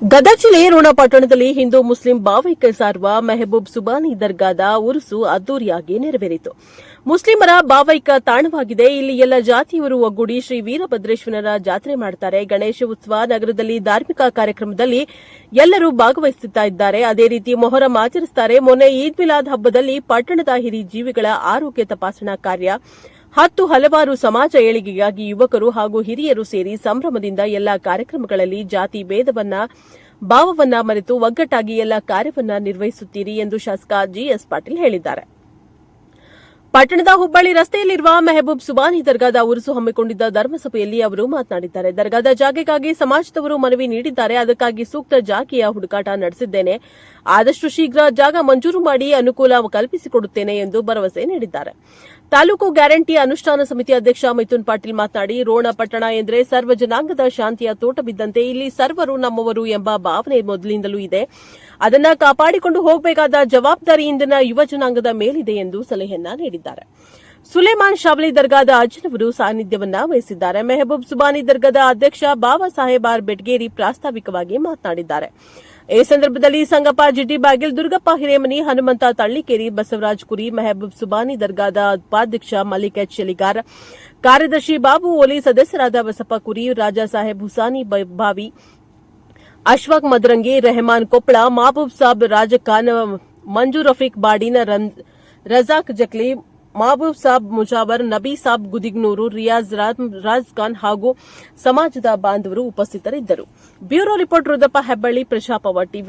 ಗದಗ ಜಿಲ್ಲೆ ರೋಣ ಪಟ್ಟಣದಲ್ಲಿ ಹಿಂದೂ ಮುಸ್ಲಿಂ ಭಾವೈಕ್ಯ ಸಾರುವ ಮೆಹಬೂಬ್ ಸುಬಾನಿ ದರ್ಗಾದ ಉರುಸು ಅದ್ದೂರಿಯಾಗಿ ನೆರವೇರಿತು. ಮುಸ್ಲಿಮರ ಭಾವೈಕ್ಯ ತಾಣವಾಗಿದೆ. ಇಲ್ಲಿ ಎಲ್ಲ ಜಾತಿಯವರು ಒಗ್ಗೂಡಿ ಶ್ರೀ ವೀರಭದ್ರೇಶ್ವರನ ಜಾತ್ರೆ ಮಾಡುತ್ತಾರೆ. ಗಣೇಶ ಉತ್ಸವ ನಗರದಲ್ಲಿ ಧಾರ್ಮಿಕ ಕಾರ್ಯಕ್ರಮದಲ್ಲಿ ಎಲ್ಲರೂ ಭಾಗವಹಿಸುತ್ತಿದ್ದಾರೆ. ಅದೇ ರೀತಿ ಮೊಹರಂ ಆಚರಿಸುತ್ತಾರೆ. ಮೊನ್ನೆ ಈದ್ ಮಿಲಾದ್ ಹಬ್ಬದಲ್ಲಿ ಪಟ್ಟಣದ ಹಿರಿಯ ಜೀವಿಗಳ ಆರೋಗ್ಯ ತಪಾಸಣಾ ಕಾರ್ಯ, ಹಲವಾರು ಸಮಾಜ ಏಳಿಗೆಗಾಗಿ ಯುವಕರು ಹಾಗೂ ಹಿರಿಯರು ಸೇರಿ ಸಂಭ್ರಮದಿಂದ ಎಲ್ಲಾ ಕಾರ್ಯಕ್ರಮಗಳಲ್ಲಿ ಜಾತಿ ಭಾವವನ್ನ ಮರೆತು ಒಗ್ಗಟ್ಟಾಗಿ ಎಲ್ಲ ಕಾರ್ಯವನ್ನ ನಿರ್ವಹಿಸುತ್ತೀರಿ ಎಂದು ಶಾಸಕ ಜಿಎಸ್ ಪಾಟೀಲ್ ಹೇಳಿದ್ದಾರೆ. ಪಟ್ಟಣದ ಹುಬ್ಬಳ್ಳಿ ರಸ್ತೆಯಲ್ಲಿರುವ ಮೆಹಬೂಬ್ ಸುಬಾನಿ ದರ್ಗಾದ ಉರುಸು ಹಮ್ಮಿಕೊಂಡಿದ್ದ ಧರ್ಮಸಭೆಯಲ್ಲಿ ಅವರು ಮಾತನಾಡಿದ್ದಾರೆ. ದರ್ಗಾದ ಜಾಗೆಗಾಗಿ ಸಮಾಜದವರು ಮನವಿ ನೀಡಿದ್ದಾರೆ. ಅದಕ್ಕಾಗಿ ಸೂಕ್ತ ಜಾಗೆಯ ಹುಡುಕಾಟ ನಡೆಸಿದ್ದೇನೆ. ಆದಷ್ಟು ಶೀಘ್ರ ಜಾಗ ಮಂಜೂರು ಮಾಡಿ ಅನುಕೂಲ ಕಲ್ಪಿಸಿಕೊಡುತ್ತೇನೆ ಎಂದು ಭರವಸೆ ನೀಡಿದ್ದಾರೆ. ತಾಲೂಕು ಗ್ಯಾರಂಟಿ ಅನುಷ್ಠಾನ ಸಮಿತಿ ಅಧ್ಯಕ್ಷ ಮಿಥುನ್ ಪಾಟೀಲ್ ಮಾತನಾಡಿ, ರೋಣ ಪಟ್ಟಣ ಎಂದರೆ ಸರ್ವ ಜನಾಂಗದ ಶಾಂತಿಯ ತೋಟವಿದ್ದಂತೆ. ಇಲ್ಲಿ ಸರ್ವರು ನಮ್ಮವರು ಎಂಬ ಭಾವನೆ ಮೊದಲಿಂದಲೂ ಇದೆ. ಅದನ್ನ ಕಾಪಾಡಿಕೊಂಡು ಹೋಗಬೇಕಾದ ಜವಾಬ್ದಾರಿ ಇಂದಿನ ಯುವ ಜನಾಂಗದ ಮೇಲಿದೆ ಎಂದು ಸಲಹೆಯನ್ನ ನೀಡಿದ್ದಾರೆ. ಸುಲೇಮಾನ್ ಶಾವಲಿ ದರ್ಗಾದ ಅಜ್ಜನವರು ಸಾನ್ನಿಧ್ಯವನ್ನ ವಹಿಸಿದ್ದಾರೆ. ಮೆಹಬೂಬ್ ಸುಬಾನಿ ದರ್ಗಾದ ಅಧ್ಯಕ್ಷ ಬಾಬಾ ಸಾಹೇಬ್ ಆರ್ ಬೆಟ್ಗೇರಿ ಪ್ರಾಸ್ತಾವಿಕವಾಗಿ ಮಾತನಾಡಿದ್ದಾರೆ. ಈ ಸಂದರ್ಭದಲ್ಲಿ ಸಂಗಪ್ಪ ಜಿಡ್ಡಿ ಬಾಗಿಲ್, ದುರ್ಗಪ್ಪ ಹಿರೇಮನಿ, ಹನುಮಂತ ತಳ್ಳಿಕೇರಿ, ಬಸವರಾಜ್ ಕುರಿ, ಮೆಹಬೂಬ್ ಸುಬಾನಿ ದರ್ಗಾದ ಉಪಾಧ್ಯಕ್ಷ ಮಲ್ಲಿಕ್ ಎಚ್ ಶೆಲಿಗಾರ್, ಕಾರ್ಯದರ್ಶಿ ಬಾಬು ಓಲಿ, ಸದಸ್ಯರಾದ ಬಸಪ್ಪ ಕುರಿ, ರಾಜಾ ಸಾಹೇಬ್ ಹುಸಾನಿ ಬಾವಿ, ಅಶ್ವಾಕ್ ಮದರಂಗಿ, ರೆಹಮಾನ್ ಕೊಪ್ಪಳ, ಮಹಬೂಬ್ ಸಾಬ್ ರಾಜಖಾನ್, ಮಂಜು ರಫೀಕ್ ಬಾಡಿನ, ರಜಾಕ್ ಜಕ್ಲಿ, ಮಹಬೂಬ್ ಸಾಬ್ ಮುಜಾವರ್, ನಬಿ ಸಾಬ್ ಗುದಿಗ್ನೂರು, ರಿಯಾಜ್ ರಾಜ್ ಖಾನ್ ಹಾಗೂ ಸಮಾಜದ ಬಾಂಧವರು ಉಪಸ್ಥಿತರಿದ್ದರು. ಬ್ಯೂರೋ ರಿಪೋರ್ಟ್ ರುದ್ರಪ್ಪ ಹೆಬ್ಬಳ್ಳಿ, ಪ್ರಜಾಪವ ಟಿವಿ.